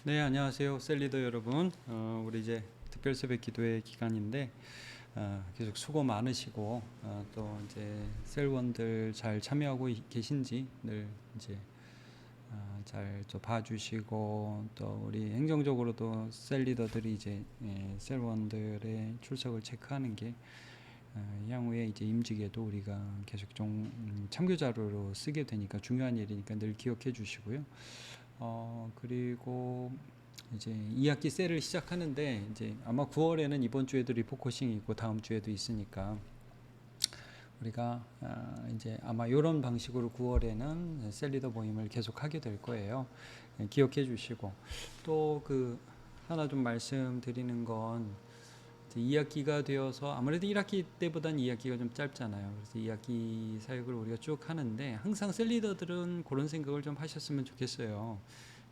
네, 안녕하세요. 셀리더 여러분. 우리 이제 특별 새벽 기도회 기간인데 계속 수고 많으시고 또 이제 셀원들 잘 참여하고 계신지 늘 이제 잘 좀 봐주시고 또 우리 행정적으로도 셀리더들이 이제 셀원들의 출석을 체크하는 게 향후에 이제 임직에도 우리가 계속 좀 참교 자료로 쓰게 되니까 중요한 일이니까 늘 기억해 주시고요. 그리고 이제 2학기 셀을 시작하는데 이제 아마 9월에는 이번 주에도 리포커싱이 있고 다음 주에도 있으니까 우리가 이제 아마 이런 방식으로 9월에는 셀리더 모임을 계속 하게 될 거예요. 기억해 주시고 또 그 하나 좀 말씀드리는 건 2학기가 되어서 아무래도 1학기 때보다는 2학기가 좀 짧잖아요. 그래서 2학기 사역을 우리가 쭉 하는데 항상 셀리더들은 그런 생각을 좀 하셨으면 좋겠어요.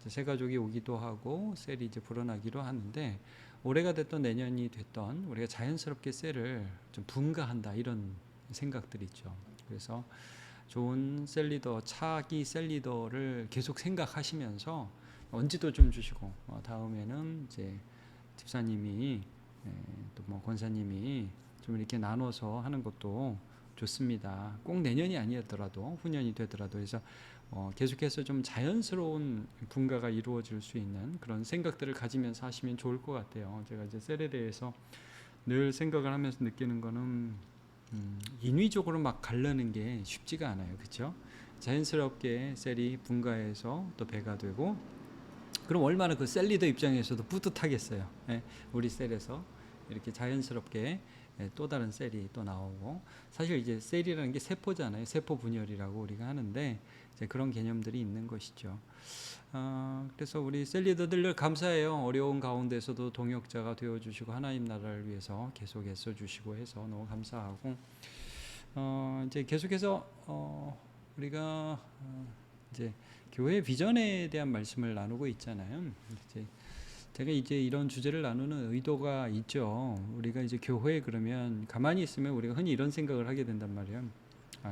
새 가족이 오기도 하고 셀이 이제 불어나기도 하는데 올해가 됐던 내년이 됐던 우리가 자연스럽게 셀을 좀 분가한다 이런 생각들이 있죠. 그래서 좋은 셀리더, 차기 셀리더를 계속 생각하시면서 언지도 좀 주시고 다음에는 이제 집사님이 또 뭐 권사님이 좀 이렇게 나눠서 하는 것도 좋습니다. 꼭 내년이 아니었더라도 후년이 되더라도 그래서 계속해서 좀 자연스러운 분가가 이루어질 수 있는 그런 생각들을 가지면서 하시면 좋을 것 같아요. 제가 이제 셀에 대해서 늘 생각을 하면서 느끼는 거는 인위적으로 막 가르는 게 쉽지가 않아요. 그렇죠? 자연스럽게 셀이 분가해서 또 배가 되고 그럼 얼마나 그 셀리더 입장에서도 뿌듯하겠어요. 우리 셀에서 이렇게 자연스럽게 또 다른 셀이 또 나오고 사실 이제 셀이라는 게 세포잖아요. 세포 분열이라고 우리가 하는데 이제 그런 개념들이 있는 것이죠. 그래서 우리 셀리더들 감사해요. 어려운 가운데서도 동역자가 되어주시고 하나님 나라를 위해서 계속 애써주시고 해서 너무 감사하고 이제 계속해서 우리가 이제 교회 비전에 대한 말씀을 나누고 있잖아요. 제가 이제 이런 주제를 나누는 의도가 있죠. 우리가 이제 교회 그러면 가만히 있으면 우리가 흔히 이런 생각을 하게 된단 말이에요.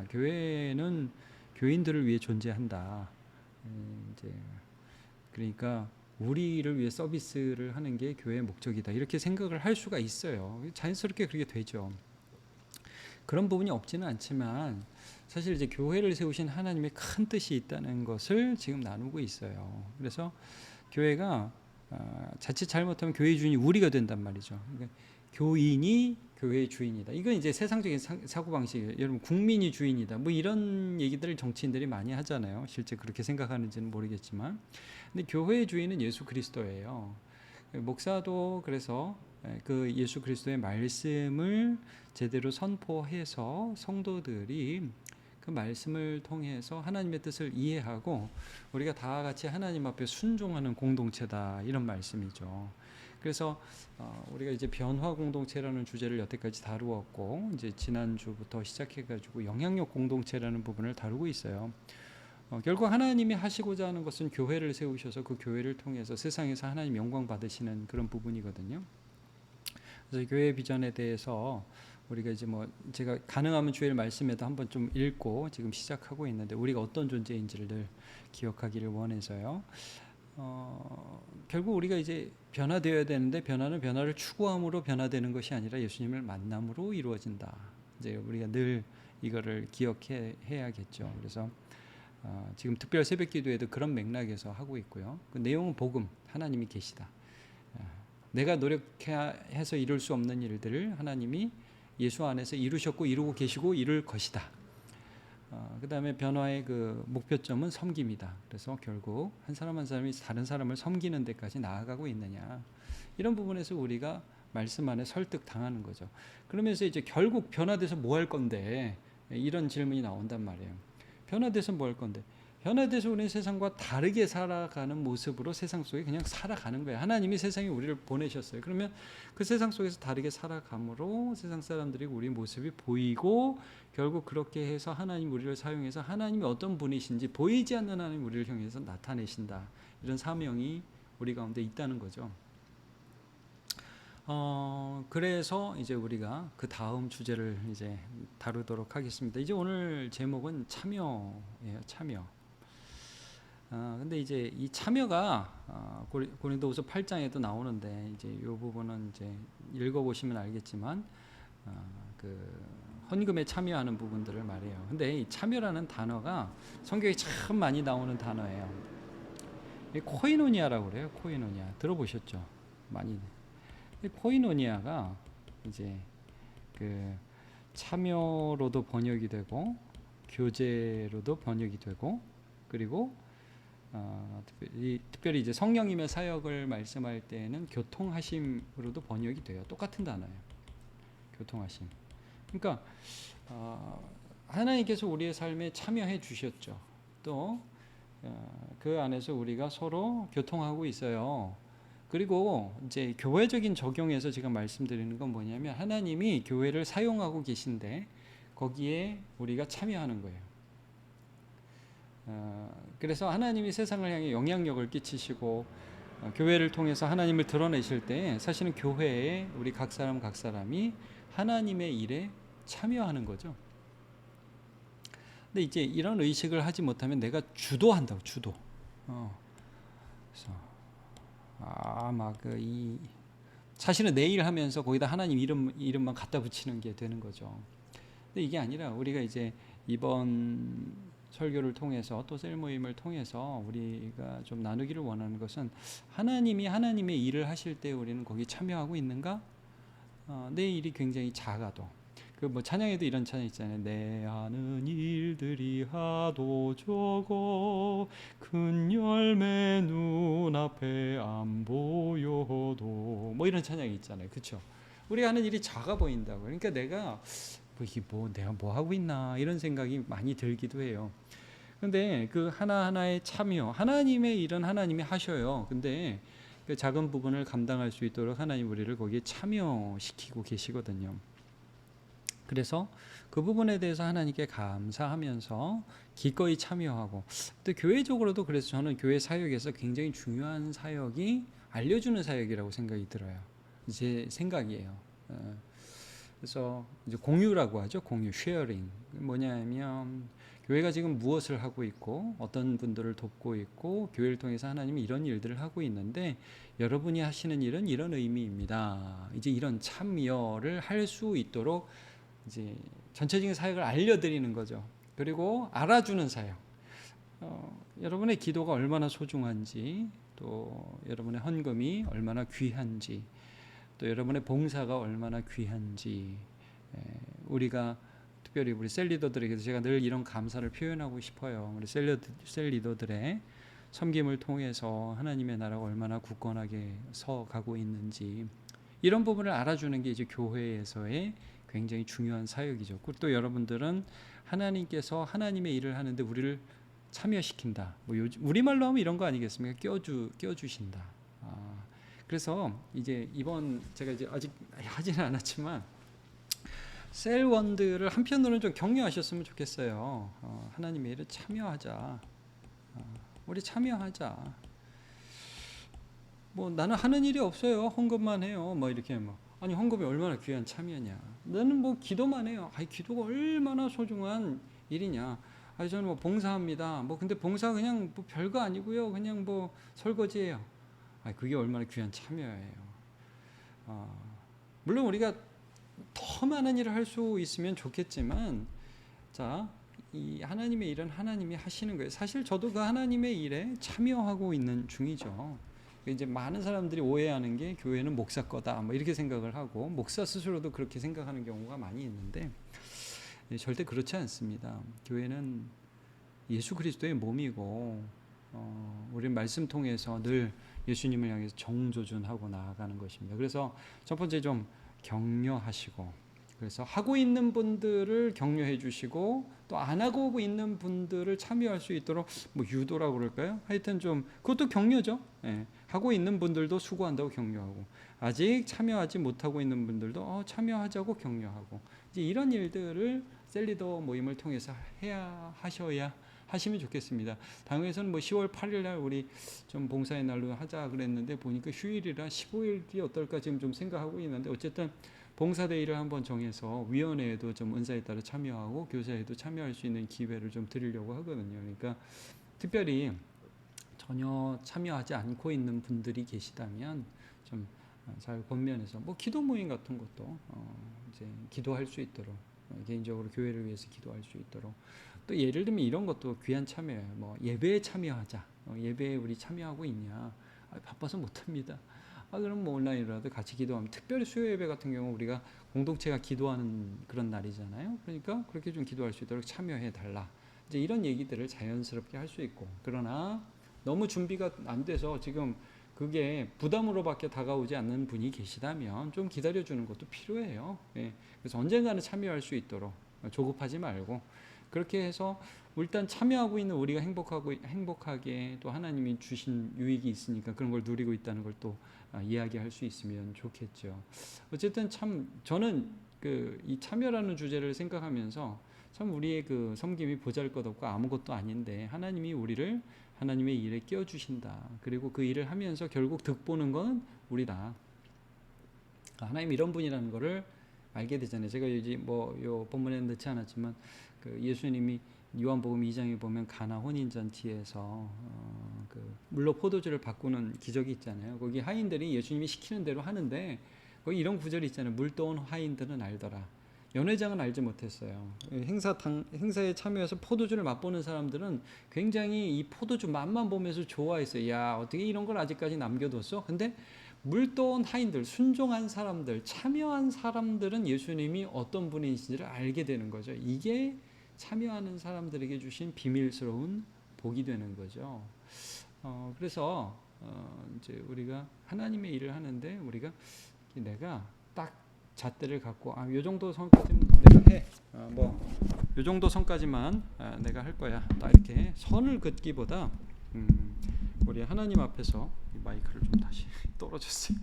교회는 교인들을 위해 존재한다. 이제 그러니까 우리를 위해 서비스를 하는 게 교회의 목적이다. 이렇게 생각을 할 수가 있어요. 자연스럽게 그렇게 되죠. 그런 부분이 없지는 않지만 사실 이제 교회를 세우신 하나님의 큰 뜻이 있다는 것을 지금 나누고 있어요. 그래서 교회가 자칫 잘못하면 교회 주인이 우리가 된단 말이죠. 그러니까 교인이 교회의 주인이다. 이건 이제 세상적인 사고방식이에요. 여러분 국민이 주인이다. 뭐 이런 얘기들을 정치인들이 많이 하잖아요. 실제 그렇게 생각하는지는 모르겠지만. 근데 교회의 주인은 예수 그리스도예요. 목사도 그래서 그 예수 그리스도의 말씀을 제대로 선포해서 성도들이 그 말씀을 통해서 하나님의 뜻을 이해하고 우리가 다 같이 하나님 앞에 순종하는 공동체다 이런 말씀이죠. 그래서 우리가 이제 변화 공동체라는 주제를 여태까지 다루었고 이제 지난주부터 시작해가지고 영향력 공동체라는 부분을 다루고 있어요. 결국 하나님이 하시고자 하는 것은 교회를 세우셔서 그 교회를 통해서 세상에서 하나님 영광 받으시는 그런 부분이거든요. 그래서 교회 비전에 대해서 우리가 이제 뭐 제가 가능하면 주일 말씀에도 한번 좀 읽고 지금 시작하고 있는데 우리가 어떤 존재인지를 늘 기억하기를 원해서요. 결국 우리가 이제 변화되어야 되는데 변화는 변화를 추구함으로 변화되는 것이 아니라 예수님을 만남으로 이루어진다. 이제 우리가 늘 이거를 기억해야겠죠. 그래서 지금 특별 새벽 기도에도 그런 맥락에서 하고 있고요. 그 내용은 복음, 하나님이 계시다. 내가 노력해서 이룰 수 없는 일들을 하나님이 예수 안에서 이루셨고 이루고 계시고 이룰 것이다. 그 다음에 변화의 그 목표점은 섬김이다. 그래서 결국 한 사람 한 사람이 다른 사람을 섬기는 데까지 나아가고 있느냐. 이런 부분에서 우리가 말씀 안에 설득 당하는 거죠. 그러면서 이제 결국 변화돼서 뭐 할 건데 이런 질문이 나온단 말이에요. 변화돼서 뭐 할 건데 변화돼서 우리는 세상과 다르게 살아가는 모습으로 세상 속에 그냥 살아가는 거예요. 하나님이 세상에 우리를 보내셨어요. 그러면 그 세상 속에서 다르게 살아감으로 세상 사람들이 우리 모습이 보이고 결국 그렇게 해서 하나님 우리를 사용해서 하나님이 어떤 분이신지 보이지 않는 하나님 우리를 향해서 나타내신다. 이런 사명이 우리 가운데 있다는 거죠. 그래서 이제 우리가 그 다음 주제를 이제 다루도록 하겠습니다. 이제 오늘 제목은 참여예요. 참여. 근데 이제 이 참여가 고린도후서 8장에도 나오는데 이제 이 부분은 이제 읽어보시면 알겠지만 그 헌금에 참여하는 부분들을 말해요. 근데 이 참여라는 단어가 성경에 참 많이 나오는 단어예요. 코이노니아라고 그래요. 코이노니아 들어보셨죠? 많이. 코이노니아가 이제 그 참여로도 번역이 되고 교제로도 번역이 되고 그리고 특별히 이제 성령님의 사역을 말씀할 때는 교통하심으로도 번역이 돼요. 똑같은 단어예요. 교통하심. 그러니까 하나님께서 우리의 삶에 참여해 주셨죠. 또 그 안에서 우리가 서로 교통하고 있어요. 그리고 이제 교회적인 적용에서 제가 말씀드리는 건 뭐냐면 하나님이 교회를 사용하고 계신데 거기에 우리가 참여하는 거예요. 그래서 하나님이 세상을 향해 영향력을 끼치시고 교회를 통해서 하나님을 드러내실 때 사실은 교회에 우리 각 사람이 하나님의 일에 참여하는 거죠. 근데 이제 이런 의식을 하지 못하면 내가 주도한다고 주도. 그래서 사실은 내 일 하면서 거기다 하나님 이름만 갖다 붙이는 게 되는 거죠. 근데 이게 아니라 우리가 이제 이번 설교를 통해서 또 셀 모임을 통해서 우리가 좀 나누기를 원하는 것은 하나님이 하나님의 일을 하실 때 우리는 거기 참여하고 있는가? 내 일이 굉장히 작아도 그 뭐 찬양에도 이런 찬양 있잖아요. 내 하는 일들이 하도 적어 큰 열매 눈앞에 안 보여도 뭐 이런 찬양이 있잖아요. 그렇죠? 우리가 하는 일이 작아 보인다고. 그러니까 내가 뭐 하고 있나 이런 생각이 많이 들기도 해요. 근데 그 하나하나의 참여, 하나님의 일은 하나님이 하셔요. 근데 그 작은 부분을 감당할 수 있도록 하나님 우리를 거기에 참여시키고 계시거든요. 그래서 그 부분에 대해서 하나님께 감사하면서 기꺼이 참여하고 또 교회적으로도 그래서 저는 교회 사역에서 굉장히 중요한 사역이 알려주는 사역이라고 생각이 들어요. 제 생각이에요. 그래서 이제 공유라고 하죠. 공유, 쉐어링. 뭐냐면 교회가 지금 무엇을 하고 있고 어떤 분들을 돕고 있고 교회를 통해서 하나님이 이런 일들을 하고 있는데 여러분이 하시는 일은 이런 의미입니다. 이제 이런 참여를 할 수 있도록 이제 전체적인 사역을 알려드리는 거죠. 그리고 알아주는 사역. 여러분의 기도가 얼마나 소중한지, 또 여러분의 헌금이 얼마나 귀한지, 또 여러분의 봉사가 얼마나 귀한지, 우리가 특별히 우리 셀 리더들에게도 제가 늘 이런 감사를 표현하고 싶어요. 우리 셀 리더들의 섬김을 통해서 하나님의 나라가 얼마나 굳건하게 서가고 있는지 이런 부분을 알아주는 게 이제 교회에서의 굉장히 중요한 사역이죠. 그리고 또 여러분들은 하나님께서 하나님의 일을 하는데 우리를 참여시킨다. 뭐 우리말로 하면 이런 거 아니겠습니까? 껴주신다. 그래서 이제 이번 제가 이제 아직 하지는 않았지만 셀원들을 한편으로는 좀 격려하셨으면 좋겠어요. 하나님의 일에 참여하자. 우리 참여하자. 뭐 나는 하는 일이 없어요. 헌금만 해요. 뭐 이렇게 뭐 아니 헌금이 얼마나 귀한 참여냐. 나는 뭐 기도만 해요. 기도가 얼마나 소중한 일이냐. 저는 뭐 봉사합니다. 뭐 근데 봉사 그냥 뭐 별거 아니고요. 그냥 뭐 설거지예요. 그게 얼마나 귀한 참여예요. 물론 우리가 더 많은 일을 할 수 있으면 좋겠지만, 이 하나님의 일은 하나님이 하시는 거예요. 사실 저도 그 하나님의 일에 참여하고 있는 중이죠. 이제 많은 사람들이 오해하는 게 교회는 목사 거다, 뭐 이렇게 생각을 하고 목사 스스로도 그렇게 생각하는 경우가 많이 있는데 절대 그렇지 않습니다. 교회는 예수 그리스도의 몸이고, 우리는 말씀 통해서 늘 예수님을 향해서 정조준하고 나아가는 것입니다. 그래서 첫 번째 좀 격려하시고, 그래서 하고 있는 분들을 격려해 주시고 또 안 하고 있는 분들을 참여할 수 있도록 뭐 유도라고 그럴까요? 하여튼 좀 그것도 격려죠. 하고 있는 분들도 수고한다고 격려하고 아직 참여하지 못하고 있는 분들도 참여하자고 격려하고 이제 이런 일들을 셀리더 모임을 통해서 하시면 좋겠습니다. 당회에서는 뭐 10월 8일 날 우리 좀 봉사의 날로 하자 그랬는데 보니까 휴일이라 15일이 어떨까 지금 좀 생각하고 있는데 어쨌든 봉사데이를 한번 정해서 위원회에도 좀 은사에 따라 참여하고 교사에도 참여할 수 있는 기회를 좀 드리려고 하거든요. 그러니까 특별히 전혀 참여하지 않고 있는 분들이 계시다면 좀 잘 권면해서 뭐 기도 모임 같은 것도 이제 기도할 수 있도록 개인적으로 교회를 위해서 기도할 수 있도록 또 예를 들면 이런 것도 귀한 참여예요. 뭐 예배에 참여하자. 예배에 우리 참여하고 있냐? 바빠서 못합니다. 그럼 뭐 온라인으로라도 같이 기도하면 특별히 수요 예배 같은 경우 우리가 공동체가 기도하는 그런 날이잖아요. 그러니까 그렇게 좀 기도할 수 있도록 참여해 달라. 이제 이런 얘기들을 자연스럽게 할 수 있고 그러나 너무 준비가 안 돼서 지금 그게 부담으로밖에 다가오지 않는 분이 계시다면 좀 기다려주는 것도 필요해요. 예. 그래서 언젠가는 참여할 수 있도록 조급하지 말고 그렇게 해서 일단 참여하고 있는 우리가 행복하게 또 하나님이 주신 유익이 있으니까 그런 걸 누리고 있다는 걸 또 이야기할 수 있으면 좋겠죠. 어쨌든 참 저는 이 참여라는 주제를 생각하면서 참 우리의 그 섬김이 보잘것없고 아무것도 아닌데 하나님이 우리를 하나님의 일에 끼워주신다. 그리고 그 일을 하면서 결국 득보는 건 우리다. 하나님 이런 분이라는 것을 알게 되잖아요. 제가 이제 요 본문에 넣지 않았지만 그 예수님이 요한복음 2장에 보면 가나 혼인잔치에서 물로 포도주를 바꾸는 기적이 있잖아요. 거기 하인들이 예수님이 시키는 대로 하는데 거기 이런 구절이 있잖아요. 물 떠온 하인들은 알더라. 연회장은 알지 못했어요. 행사에 참여해서 포도주를 맛보는 사람들은 굉장히 이 포도주 맛만 보면서 좋아했어요. 야, 어떻게 이런 걸 아직까지 남겨뒀어? 근데 물 떠온 하인들, 순종한 사람들, 참여한 사람들은 예수님이 어떤 분이신지를 알게 되는 거죠. 이게 참여하는 사람들에게 주신 비밀스러운 복이 되는 거죠. 그래서 이제 우리가 하나님의 일을 하는데 우리가 내가 딱 잣대를 갖고 요 정도 선까지는 내가 해. 요 정도 선까지만 내가 할 거야. 딱 이렇게 선을 긋기보다 우리 하나님 앞에서 이 마이크를 좀 다시 떨어졌어요.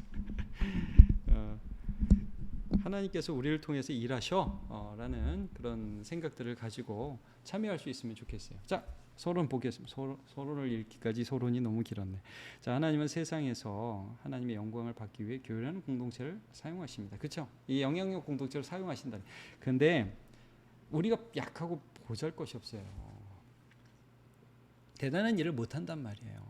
하나님께서 우리를 통해서 일하셔라는 그런 생각들을 가지고 참여할 수 있으면 좋겠어요. 자, 서론 보겠습니다. 서론을 읽기까지 서론이 너무 길었네. 자, 하나님은 세상에서 하나님의 영광을 받기 위해 교회라는 공동체를 사용하십니다. 그렇죠? 이 영향력 공동체를 사용하신다. 그런데 우리가 약하고 보잘것이 없어요. 대단한 일을 못한단 말이에요.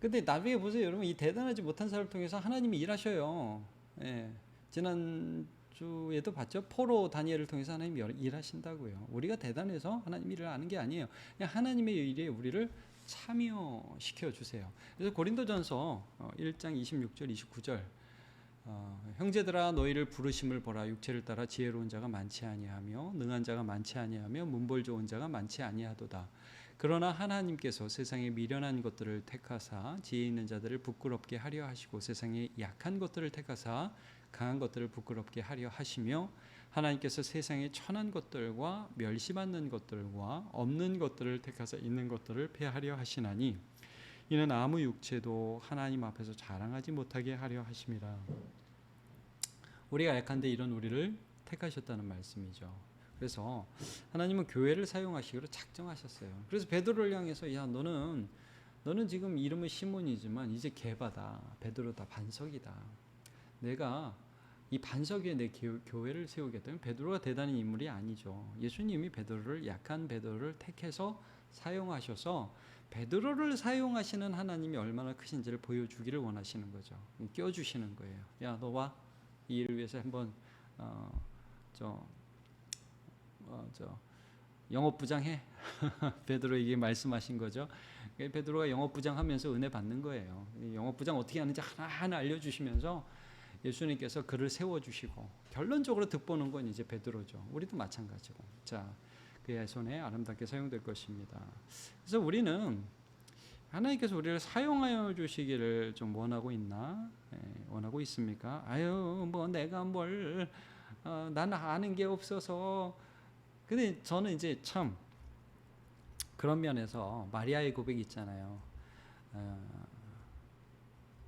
근데 나중에 보세요. 여러분, 이 대단하지 못한 사람을 통해서 하나님이 일하셔요. 예. 지난주에도 봤죠. 포로 다니엘을 통해서 하나님이 일하신다고요. 우리가 대단해서 하나님 일을 아는 게 아니에요. 그냥 하나님의 일에 우리를 참여시켜 주세요. 그래서 고린도전서 1장 26절 29절 형제들아 너희를 부르심을 보라. 육체를 따라 지혜로운 자가 많지 아니하며 능한 자가 많지 아니하며 문벌 좋은 자가 많지 아니하도다. 그러나 하나님께서 세상에 미련한 것들을 택하사 지혜 있는 자들을 부끄럽게 하려 하시고 세상에 약한 것들을 택하사 강한 것들을 부끄럽게 하려 하시며 하나님께서 세상에 천한 것들과 멸시받는 것들과 없는 것들을 택하사 있는 것들을 폐하려 하시나니 이는 아무 육체도 하나님 앞에서 자랑하지 못하게 하려 하심이라. 우리가 약한데 이런 우리를 택하셨다는 말씀이죠. 그래서 하나님은 교회를 사용하시기로 작정하셨어요. 그래서 베드로를 향해서 야 너는 지금 이름은 시몬이지만 이제 게바다, 베드로다, 반석이다. 내가 이 반석 위에 내 교회를 세우겠다면 베드로가 대단한 인물이 아니죠. 예수님이 약한 베드로를 택해서 사용하셔서 베드로를 사용하시는 하나님이 얼마나 크신지를 보여주기를 원하시는 거죠. 껴주시는 거예요. 야 너 와. 이 일을 위해서 한번 영업부장해. 베드로에게 말씀하신 거죠. 베드로가 영업부장하면서 은혜 받는 거예요. 영업부장 어떻게 하는지 하나하나 알려주시면서 예수님께서 그를 세워주시고 결론적으로 득보는 건 이제 베드로죠. 우리도 마찬가지고. 자, 그의 손에 아름답게 사용될 것입니다. 그래서 우리는 하나님께서 우리를 사용하여 주시기를 좀 원하고 있나? 원하고 있습니까? 뭐 내가 나는 아는 게 없어서. 근데 저는 이제 참 그런 면에서 마리아의 고백이 있잖아요.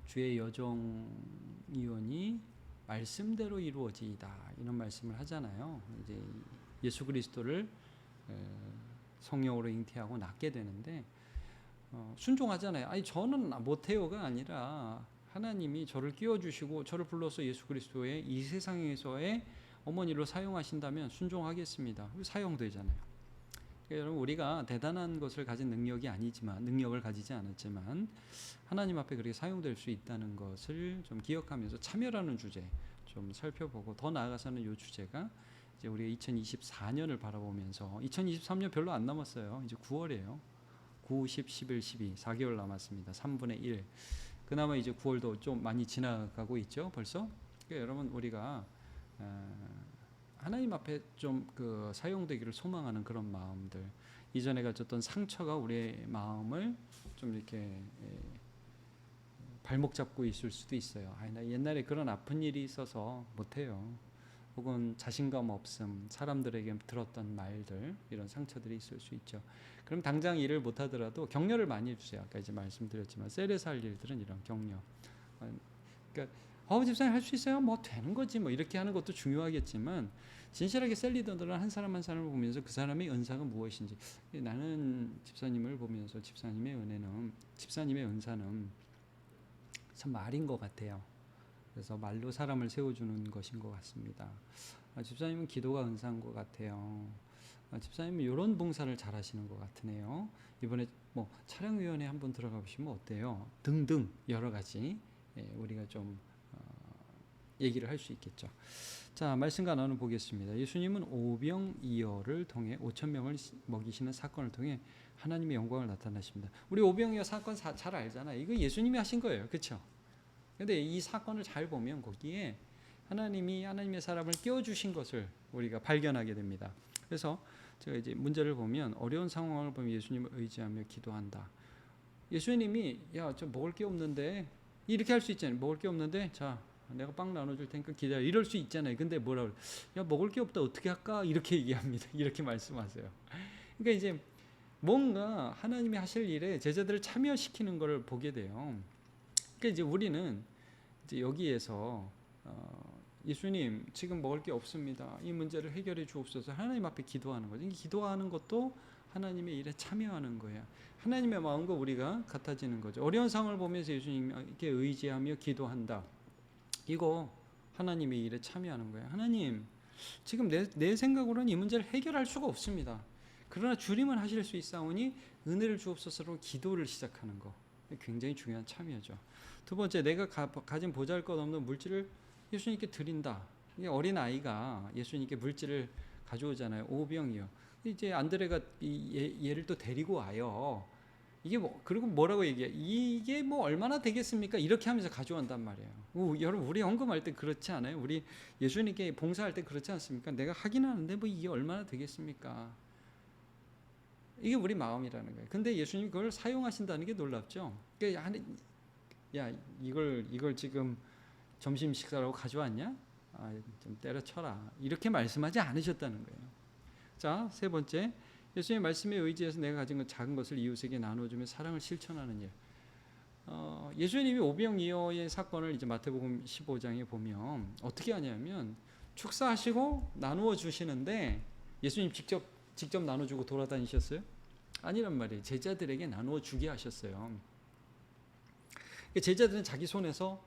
주의 여종 이혼이 말씀대로 이루어지이다 이런 말씀을 하잖아요. 이제 예수 그리스도를 성령으로 잉태하고 낳게 되는데 순종하잖아요. 아니 저는 못해요가 아니라 하나님이 저를 끼워주시고 저를 불러서 예수 그리스도의 이 세상에서의 어머니로 사용하신다면 순종하겠습니다. 사용되잖아요. 여러분 우리가 대단한 것을 가진 능력을 가지지 않았지만 하나님 앞에 그렇게 사용될 수 있다는 것을 좀 기억하면서 참여라는 주제 좀 살펴보고 더 나아가서는 이 주제가 이제 우리가 2024년을 바라보면서 2023년 별로 안 남았어요. 이제 9월이에요. 9, 10, 11, 12 4개월 남았습니다. 3분의 1. 그나마 이제 9월도 좀 많이 지나가고 있죠. 벌써. 그러니까 여러분 우리가 하나님 앞에 좀 그 사용되기를 소망하는 그런 마음들, 이전에 가졌던 상처가 우리의 마음을 좀 이렇게 발목 잡고 있을 수도 있어요. 나 옛날에 그런 아픈 일이 있어서 못해요. 혹은 자신감 없음, 사람들에게 들었던 말들, 이런 상처들이 있을 수 있죠. 그럼 당장 일을 못하더라도 격려를 많이 해주세요. 아까 이제 말씀드렸지만 셀에서 할 일들은 이런 격려. 그러니까 집사님 할 수 있어요? 뭐 되는 거지 뭐 이렇게 하는 것도 중요하겠지만 진실하게 셀 리더들은 한 사람 한 사람을 보면서 그 사람의 은사가 무엇인지, 나는 집사님을 보면서 집사님의 은혜는, 집사님의 은사는 참 말인 것 같아요. 그래서 말로 사람을 세워주는 것인 것 같습니다. 집사님은 기도가 은사인 것 같아요. 집사님은 이런 봉사를 잘 하시는 것 같으네요. 이번에 뭐 촬영위원회 한번 들어가 보시면 어때요? 등등 여러 가지 우리가 좀 얘기를 할 수 있겠죠. 자, 말씀과 나눠 보겠습니다. 예수님은 오병이어를 통해 5,000명을 먹이시는 사건을 통해 하나님의 영광을 나타내십니다. 우리 오병이어 사건 잘 알잖아요. 이거 예수님이 하신 거예요. 그렇죠? 근데 이 사건을 잘 보면 거기에 하나님의 사람을 끼워주신 것을 우리가 발견하게 됩니다. 그래서 제가 이제 문제를 보면, 어려운 상황을 보면 예수님을 의지하며 기도한다. 예수님이 저 먹을 게 없는데, 이렇게 할 수 있잖아요. 먹을 게 없는데 자 내가 빵 나눠줄 테니까 기다려, 이럴 수 있잖아요. 근데 뭐라 그래? 먹을 게 없다 어떻게 할까? 이렇게 얘기합니다. 이렇게 말씀하세요. 그러니까 이제 뭔가 하나님이 하실 일에 제자들을 참여시키는 걸 보게 돼요. 그러니까 이제 우리는 이제 여기에서 예수님 지금 먹을 게 없습니다. 이 문제를 해결해 주옵소서. 하나님 앞에 기도하는 거죠. 기도하는 것도 하나님의 일에 참여하는 거예요. 하나님의 마음과 우리가 같아지는 거죠. 어려운 상황을 보면서 예수님께 의지하며 기도한다. 이거 하나님의 일에 참여하는 거예요. 하나님, 지금 내 생각으로는 이 문제를 해결할 수가 없습니다. 그러나 주님은 하실 수 있사오니 은혜를 주옵소서로 기도를 시작하는 거. 굉장히 중요한 참여죠. 두 번째, 내가 가진 보잘것없는 물질을 예수님께 드린다. 어린 아이가 예수님께 물질을 가져오잖아요. 오병이어. 이제 안드레가 얘를 또 데리고 와요. 이게 그리고 뭐라고 얘기해? 이게 뭐 얼마나 되겠습니까? 이렇게 하면서 가져온단 말이에요. 여러분, 우리 헌금할 때 그렇지 않아요? 우리 예수님께 봉사할 때 그렇지 않습니까? 내가 하긴 하는데 뭐 이게 얼마나 되겠습니까? 이게 우리 마음이라는 거예요. 근데 예수님이 그걸 사용하신다는 게 놀랍죠? 야, 이걸 지금 점심 식사라고 가져왔냐? 좀 때려쳐라. 이렇게 말씀하지 않으셨다는 거예요. 자, 세 번째, 예수님의 말씀에 의지해서 내가 가진 작은 것을 이웃에게 나눠주며 사랑을 실천하는 일. 예수님이 오병이어의 사건을 이제 마태복음 15장에 보면 어떻게 하냐면 축사하시고 나누어 주시는데, 예수님 직접 나눠주고 돌아다니셨어요? 아니란 말이에요. 제자들에게 나누어 주게 하셨어요. 제자들은 자기 손에서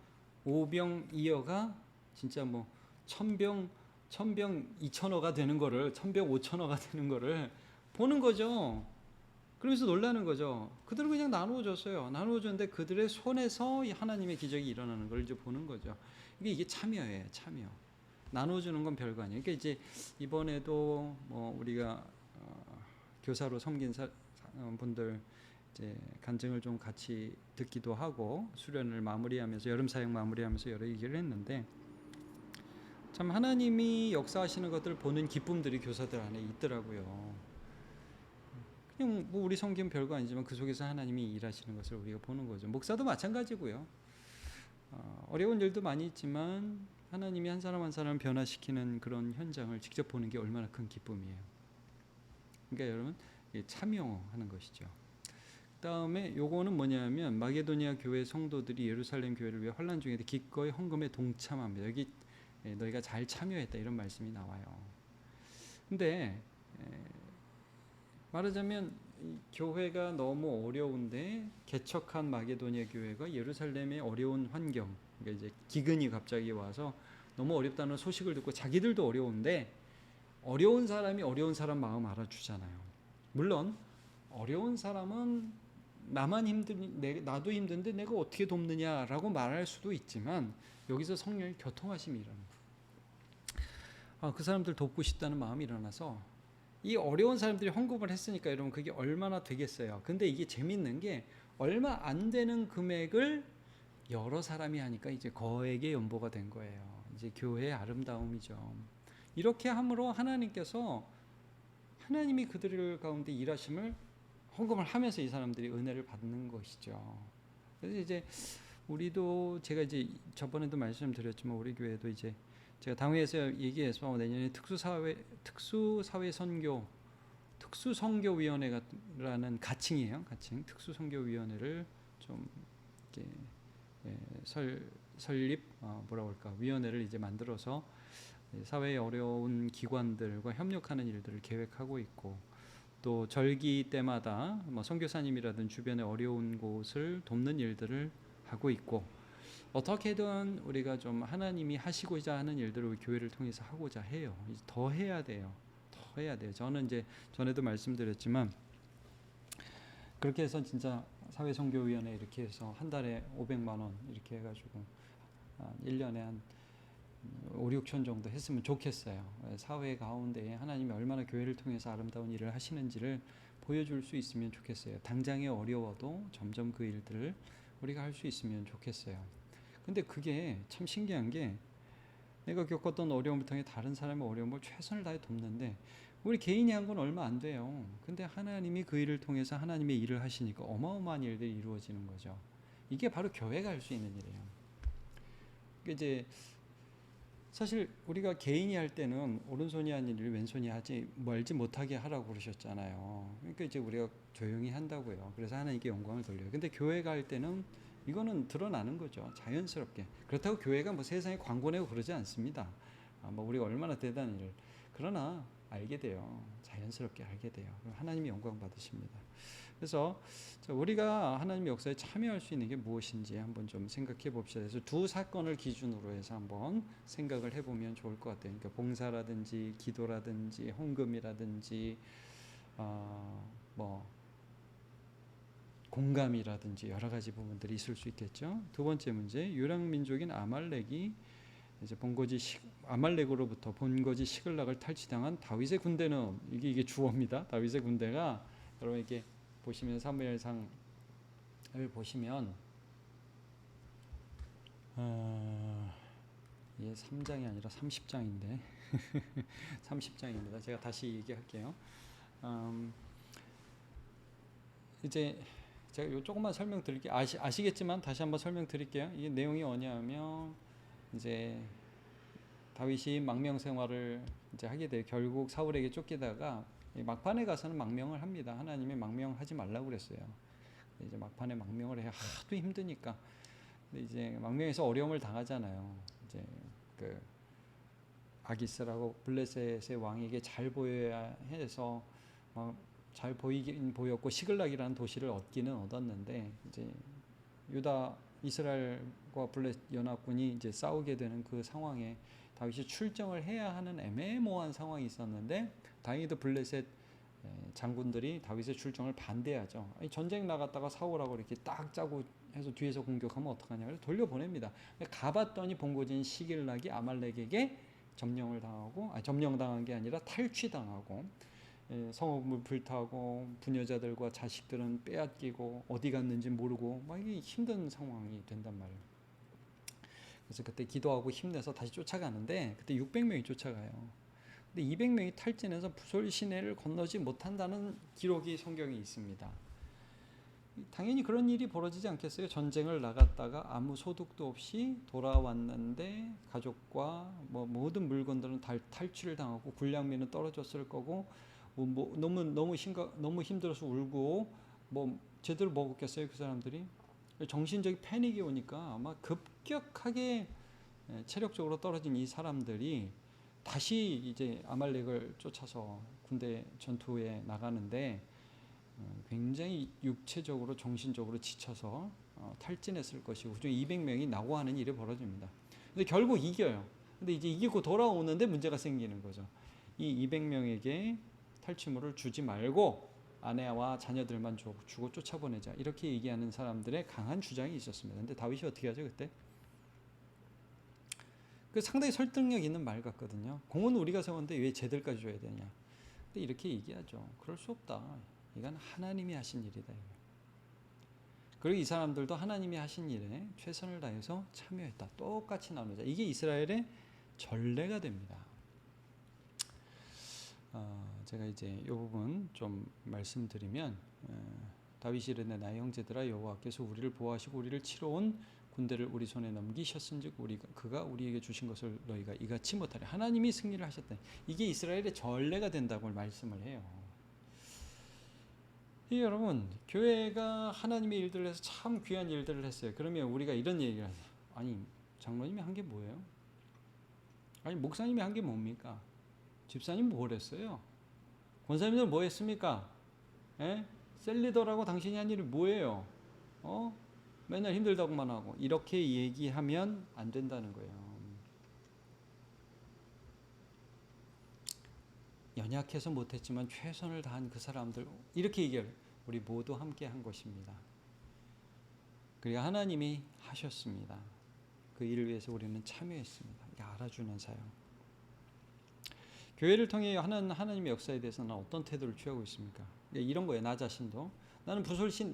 오병이어가 진짜 뭐 1,000병 2,000어가 되는 거를, 1,000병 5,000어가 되는 거를 보는 거죠. 그러면서 놀라는 거죠. 그들은 그냥 나누어 줬어요. 나누어 줬는데 그들의 손에서 하나님의 기적이 일어나는 걸 이제 보는 거죠. 이게 참여예요. 참여. 나누어 주는 건 별거 아니에요. 그러니까 이제 이번에도 뭐 우리가 교사로 섬긴 분들 이제 간증을 좀 같이 듣기도 하고, 수련을 마무리하면서, 여름 사역 마무리하면서 여러 얘기를 했는데, 참 하나님이 역사하시는 것들을 보는 기쁨들이 교사들 안에 있더라고요. 그냥 뭐 우리 섬기면 별거 아니지만 그 속에서 하나님이 일하시는 것을 우리가 보는 거죠. 목사도 마찬가지고요. 어려운 일도 많이 있지만 하나님이 한 사람 한 사람 변화시키는 그런 현장을 직접 보는 게 얼마나 큰 기쁨이에요. 그러니까 여러분, 참여하는 것이죠. 다음에 요거는 뭐냐면, 마게도니아 교회 성도들이 예루살렘 교회를 위해 환난 중에 기꺼이 헌금에 동참합니다. 여기 너희가 잘 참여했다 이런 말씀이 나와요. 근데 말하자면 교회가 너무 어려운데 개척한 마게도니아 교회가 예루살렘의 어려운 환경, 그러니까 이제 기근이 갑자기 와서 너무 어렵다는 소식을 듣고 자기들도 어려운데, 어려운 사람이 어려운 사람 마음 알아주잖아요. 물론 어려운 사람은 나도 힘든데 내가 어떻게 돕느냐라고 말할 수도 있지만 여기서 성령의 교통하심이 일어나는 거예요. 그 사람들 돕고 싶다는 마음이 일어나서 이 어려운 사람들이 헌금을 했으니까 여러분 그게 얼마나 되겠어요. 근데 이게 재밌는 게 얼마 안 되는 금액을 여러 사람이 하니까 이제 거액의 연보가 된 거예요. 이제 교회의 아름다움이죠. 이렇게 함으로 하나님이 그들 가운데 일하심을 헌금을 하면서 이 사람들이 은혜를 받는 것이죠. 그래서 이제 우리도 제가 이제 저번에도 말씀드렸지만 우리 교회도 이제 제가 당회에서 얘기해서 내년에 특수선교위원회라는 가칭이에요. 가칭 특수선교위원회를 좀 이렇게 설립 위원회를 이제 만들어서 사회의 어려운 기관들과 협력하는 일들을 계획하고 있고 또 절기 때마다 선교사님이라든 주변의 어려운 곳을 돕는 일들을 하고 있고 어떻게든 우리가 좀 하나님이 하시고자 하는 일들을 교회를 통해서 하고자 해요. 더 해야 돼요. 더 해야 돼요. 저는 이제 전에도 말씀드렸지만 그렇게 해서 진짜 사회선교위원회 이렇게 해서 한 달에 500만 원 이렇게 해가지고 1년에 한 5, 6천 정도 했으면 좋겠어요. 사회 가운데 하나님이 얼마나 교회를 통해서 아름다운 일을 하시는지를 보여줄 수 있으면 좋겠어요. 당장에 어려워도 점점 그 일들을 우리가 할 수 있으면 좋겠어요. 근데 그게 참 신기한 게 내가 겪었던 어려움을 통해 다른 사람의 어려움을 최선을 다해 돕는데 우리 개인이 한 건 얼마 안 돼요. 근데 하나님이 그 일을 통해서 하나님의 일을 하시니까 어마어마한 일들이 이루어지는 거죠. 이게 바로 교회가 할 수 있는 일이에요. 이제 사실 우리가 개인이 할 때는 오른손이 한 일을 왼손이 말지 못하게 하라고 그러셨잖아요. 그러니까 이제 우리가 조용히 한다고요. 그래서 하나님께 영광을 돌려요. 근데 교회가 할 때는 이거는 드러나는 거죠. 자연스럽게. 그렇다고 교회가 세상에 광고 내고 그러지 않습니다. 우리가 얼마나 대단한 일을. 그러나 알게 돼요. 자연스럽게 알게 돼요. 하나님이 영광 받으십니다. 그래서 우리가 하나님의 역사에 참여할 수 있는 게 무엇인지 한번 좀 생각해 봅시다. 그래서 두 사건을 기준으로 해서 한번 생각을 해보면 좋을 것 같아요. 그러니까 봉사라든지 기도라든지 헌금이라든지 공감이라든지 여러 가지 부분들이 있을 수 있겠죠. 두 번째 문제, 유랑민족인 아말렉이 이제 아말렉으로부터 본거지 시글락을 탈취당한 다윗의 군대는 이게 주어입니다. 다윗의 군대가 여러분 이렇게 보시면 사무엘상을 보시면 이게 3장이 아니라 30장인데 30장입니다. 제가 다시 얘기할게요. 이제 제가 요 조금만 설명드릴게요. 아시겠지만 다시 한번 설명드릴게요. 이게 내용이 뭐냐면 이제 다윗이 망명 생활을 이제 하게 돼요. 결국 사울에게 쫓기다가 막판에 가서는 망명을 합니다. 하나님이 망명하지 말라고 그랬어요. 이제 막판에 망명을 해야 하도 힘드니까. 근데 이제 망명해서 어려움을 당하잖아요. 이제 그 아기스라고 블레셋의 왕에게 잘 보여야 해서 잘 보이긴 보였고 시글락이라는 도시를 얻기는 얻었는데 이제 유다 이스라엘과 블레셋 연합군이 이제 싸우게 되는 그 상황에 다윗이 출정을 해야 하는 애매모호한 상황이 있었는데 다행히도 블레셋 장군들이 다윗의 출정을 반대하죠. 아니, 전쟁 나갔다가 사울하고 이렇게 딱 짜고 해서 뒤에서 공격하면 어떡하냐 그래서 돌려보냅니다. 가봤더니 본거지인 시길락이 아말렉에게 점령당한 게 아니라 탈취당하고 성읍을 불타고 부녀자들과 자식들은 빼앗기고 어디 갔는지 모르고 이게 힘든 상황이 된단 말이에요. 그래서 그때 기도하고 힘내서 다시 쫓아가는데 그때 600명이 쫓아가요. 근데 200명이 탈진해서 부솔 시내를 건너지 못한다는 기록이 성경에 있습니다. 당연히 그런 일이 벌어지지 않겠어요? 전쟁을 나갔다가 아무 소득도 없이 돌아왔는데 가족과 모든 물건들은 탈취를 당하고 군량미는 떨어졌을 거고 너무 힘들어서 울고 제대로 먹었겠어요 그 사람들이? 정신적인 패닉이 오니까 아마 급격하게 체력적으로 떨어진 이 사람들이 다시 이제 아말렉을 쫓아서 군대 전투에 나가는데 굉장히 육체적으로 정신적으로 지쳐서 탈진했을 것이고 그중 200명이 낙오하는 일이 벌어집니다. 근데 결국 이겨요. 근데 이제 이기고 돌아오는데 문제가 생기는 거죠. 이 200명에게 탈취물을 주지 말고 아내와 자녀들만 주고 쫓아보내자 이렇게 얘기하는 사람들의 강한 주장이 있었습니다. 근데 다윗이 어떻게 하죠 그때? 그 상당히 설득력 있는 말 같거든요. 공은 우리가 세웠는데 왜 쟤들까지 줘야 되냐? 근데 이렇게 얘기하죠. 그럴 수 없다. 이건 하나님이 하신 일이다. 그리고 이 사람들도 하나님이 하신 일에 최선을 다해서 참여했다. 똑같이 나누자. 이게 이스라엘의 전례가 됩니다. 제가 이제 이 부분 좀 말씀드리면 다윗이 이르되 나의 형제들아 여호와께서 우리를 보호하시고 우리를 치러 온 군대를 우리 손에 넘기셨은즉 그가 우리에게 주신 것을 너희가 이같이 못하리. 하나님이 승리를 하셨다. 이게 이스라엘의 전례가 된다고 말씀을 해요. 여러분 교회가 하나님의 일들을 해서 참 귀한 일들을 했어요. 그러면 우리가 이런 얘기를 하죠. 아니 장로님이 한 게 뭐예요? 아니 목사님이 한 게 뭡니까? 집사님 뭘 했어요? 권사님들 뭐 했습니까? 셀리더라고 당신이 한 일이 뭐예요? 맨날 힘들다고만 하고 이렇게 얘기하면 안 된다는 거예요. 연약해서 못했지만 최선을 다한 그 사람들 이렇게 얘기해요. 우리 모두 함께 한 것입니다. 그리고 하나님이 하셨습니다. 그 일을 위해서 우리는 참여했습니다. 이게 알아주는 사역. 교회를 통해 하나님의 역사에 대해서 난 어떤 태도를 취하고 있습니까? 이런 거예요. 나 자신도. 나는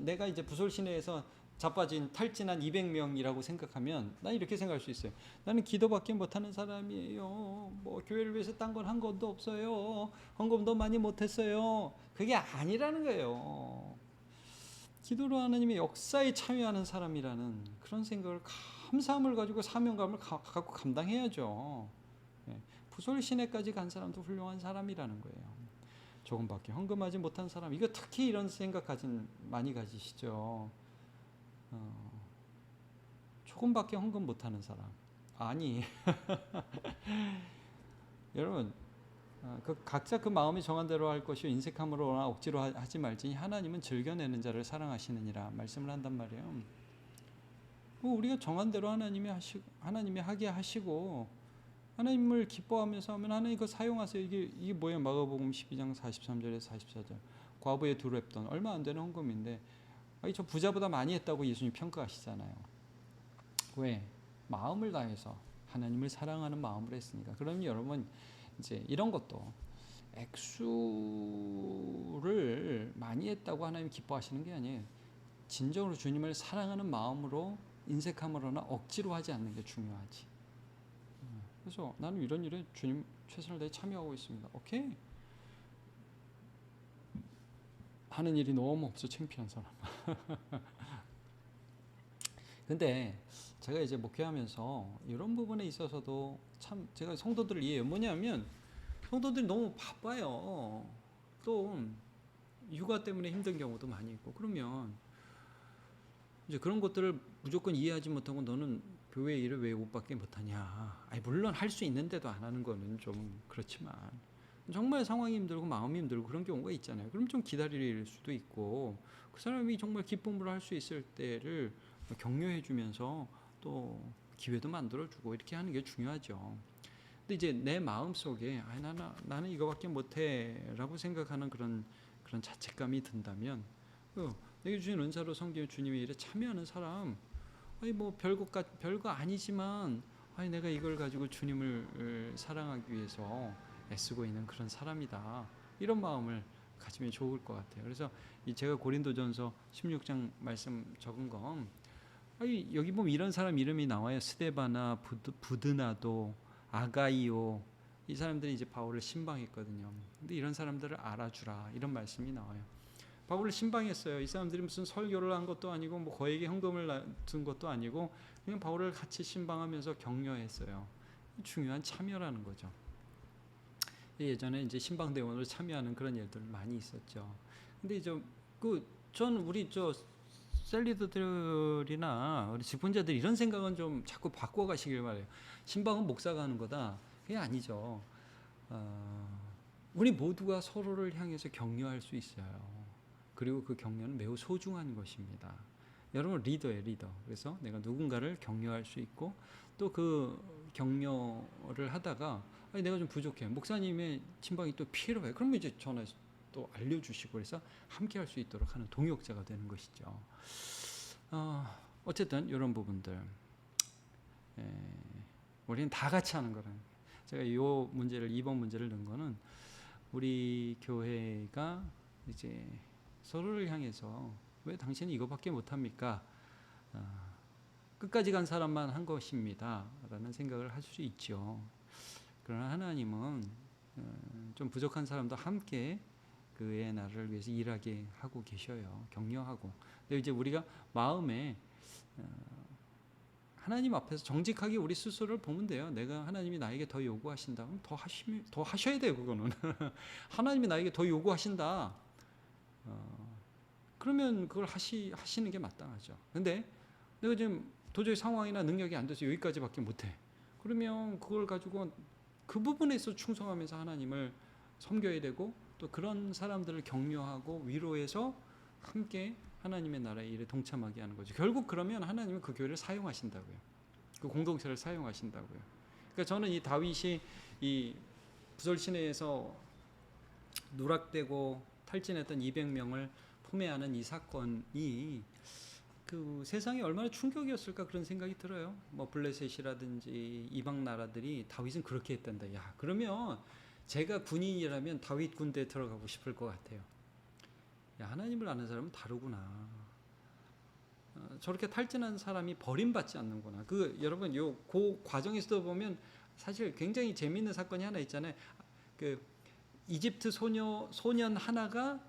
내가 이제 부솔신회에서 자빠진 탈진한 200명이라고 생각하면 난 이렇게 생각할 수 있어요. 나는 기도밖에 못하는 사람이에요. 뭐 교회를 위해서 딴 건 한 것도 없어요. 헌금도 많이 못했어요. 그게 아니라는 거예요. 기도로 하나님의 역사에 참여하는 사람이라는 그런 생각을 감사함을 가지고 사명감을 갖고 감당해야죠. 부솔신회까지 간 사람도 훌륭한 사람이라는 거예요. 조금밖에 헌금하지 못한 사람, 이거 특히 이런 생각 많이 가지시죠. 조금밖에 헌금 못하는 사람. 아니 여러분 각자 그 마음이 정한 대로 할 것이요 인색함으로나 억지로 하지 말지니 하나님은 즐겨내는 자를 사랑하시느니라 말씀을 한단 말이에요. 우리가 정한 대로 하나님이 하게 하시고 하나님을 기뻐하면서 하면 하나님 이거 사용하세요. 이게 뭐예요? 마가복음 12장 43절에서 44절. 과부의 두 랩돈 얼마 안 되는 헌금인데 저 부자보다 많이 했다고 예수님 평가하시잖아요. 왜? 마음을 다해서 하나님을 사랑하는 마음으로 했으니까. 그러면 여러분 이제 이런 것도 액수를 많이 했다고 하나님 기뻐하시는 게 아니에요. 진정으로 주님을 사랑하는 마음으로 인색함으로나 억지로 하지 않는 게 중요하지. 그래서 나는 이런 일에 주님 최선을 다해 참여하고 있습니다. 오케이? 하는 일이 너무 없어 창피한 사람. 근데 제가 이제 목회하면서 이런 부분에 있어서도 참 제가 성도들을 이해해요. 뭐냐면 성도들이 너무 바빠요. 또 육아 때문에 힘든 경우도 많이 있고 그러면 이제 그런 것들을 무조건 이해하지 못하고 너는 교회 일을 왜 옷밖에 못하냐. 물론 할 수 있는데도 안 하는 거는 좀 그렇지만 정말 상황이 힘들고 마음이 힘들고 그런 경우가 있잖아요. 그럼 좀 기다릴 수도 있고 그 사람이 정말 기쁨으로 할 수 있을 때를 격려해 주면서 또 기회도 만들어주고 이렇게 하는 게 중요하죠. 근데 이제 내 마음 속에 나는 이거밖에 못해라고 생각하는 그런 자책감이 든다면 내게 주신 은사로 섬기며 주님의 일에 참여하는 사람 뭐 별거 아니지만 내가 이걸 가지고 주님을 사랑하기 위해서 애쓰고 있는 그런 사람이다. 이런 마음을 가지면 좋을 것 같아요. 그래서 제가 고린도전서 16장 말씀 적은 건 여기 보면 이런 사람 이름이 나와요. 스데바나, 부드나도, 아가이오 이 사람들이 이제 바울을 신방했거든요. 근데 이런 사람들을 알아주라 이런 말씀이 나와요. 바울을 신방했어요. 이 사람들이 무슨 설교를 한 것도 아니고 뭐 거액의 헌금을 준 것도 아니고 그냥 바울을 같이 신방하면서 격려했어요. 중요한 참여라는 거죠. 예전에 이제 신방대원으로 참여하는 그런 일들 많이 있었죠. 근데 이제 우리 셀리더들이나 우리 직분자들 이런 생각은 좀 자꾸 바꿔가시길 바래요. 신방은 목사가 하는 거다. 그게 아니죠. 우리 모두가 서로를 향해서 격려할 수 있어요. 그리고 그 격려는 매우 소중한 것입니다. 여러분 리더예요, 리더. 그래서 내가 누군가를 격려할 수 있고 또 그 격려를 하다가 내가 좀 부족해. 목사님의 친방이 또 필요해. 그러면 이제 전화해서 또 알려주시고 그래서 함께 할 수 있도록 하는 동역자가 되는 것이죠. 어쨌든 이런 부분들 우리는 다 같이 하는 거라는 거예요. 제가 이 문제를 2번 문제를 넣은 거는 우리 교회가 이제 서로를 향해서 왜 당신은 이거밖에 못합니까? 끝까지 간 사람만 한 것입니다 라는 생각을 할 수 있죠. 그러나 하나님은 좀 부족한 사람도 함께 그의 나라를 위해서 일하게 하고 계셔요. 격려하고. 근데 이제 우리가 마음에 하나님 앞에서 정직하게 우리 스스로를 보면 돼요. 내가 하나님이 나에게 더 요구하신다. 그럼 더 하셔야 돼요. 그거는 하나님이 나에게 더 요구하신다. 그러면 그걸 하시는 게 마땅하죠. 근데 내가 지금 도저히 상황이나 능력이 안 돼서 여기까지밖에 못해. 그러면 그걸 가지고 그 부분에서 충성하면서 하나님을 섬겨야 되고 또 그런 사람들을 격려하고 위로해서 함께 하나님의 나라의 일에 동참하게 하는 거죠. 결국 그러면 하나님은 그 교회를 사용하신다고요. 그 공동체를 사용하신다고요. 그러니까 저는 이 다윗이 이 부설 시내에서 누락되고 탈진했던 200명을 품에 안은 이 사건이 그 세상에 얼마나 충격이었을까 그런 생각이 들어요. 뭐 블레셋이라든지 이방 나라들이 다윗은 그렇게 했단다. 야, 그러면 제가 군인이라면 다윗 군대에 들어가고 싶을 것 같아요. 야, 하나님을 아는 사람은 다르구나. 저렇게 탈진한 사람이 버림받지 않는구나. 여러분 그 과정에서도 보면 사실 굉장히 재미있는 사건이 하나 있잖아요. 그 이집트 소년 하나가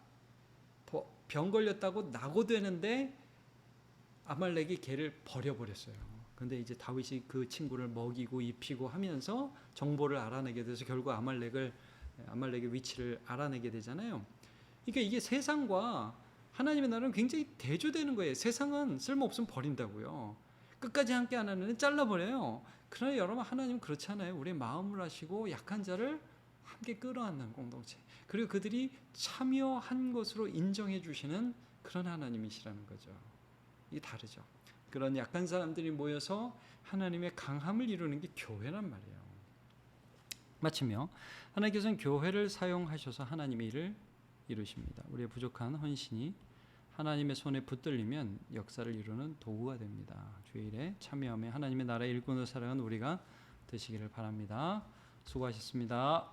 병 걸렸다고 낙오되는데 아말렉이 걔를 버려버렸어요. 근데 이제 다윗이 그 친구를 먹이고 입히고 하면서 정보를 알아내게 돼서 결국 아말렉의 위치를 알아내게 되잖아요. 그러니까 이게 세상과 하나님의 나라는 굉장히 대조되는 거예요. 세상은 쓸모없으면 버린다고요. 끝까지 함께 안 하는 잘라버려요. 그러나 여러분 하나님은 그렇지 않아요. 우리의 마음을 아시고 약한 자를 함께 끌어안는 공동체. 그리고 그들이 참여한 것으로 인정해 주시는 그런 하나님이시라는 거죠. 이게 다르죠. 그런 약한 사람들이 모여서 하나님의 강함을 이루는 게 교회란 말이에요. 마치며 하나님께서는 교회를 사용하셔서 하나님의 일을 이루십니다. 우리의 부족한 헌신이 하나님의 손에 붙들리면 역사를 이루는 도구가 됩니다. 주의 일에 참여하며 하나님의 나라의 일꾼으로 살아가는 우리가 되시기를 바랍니다. 수고하셨습니다.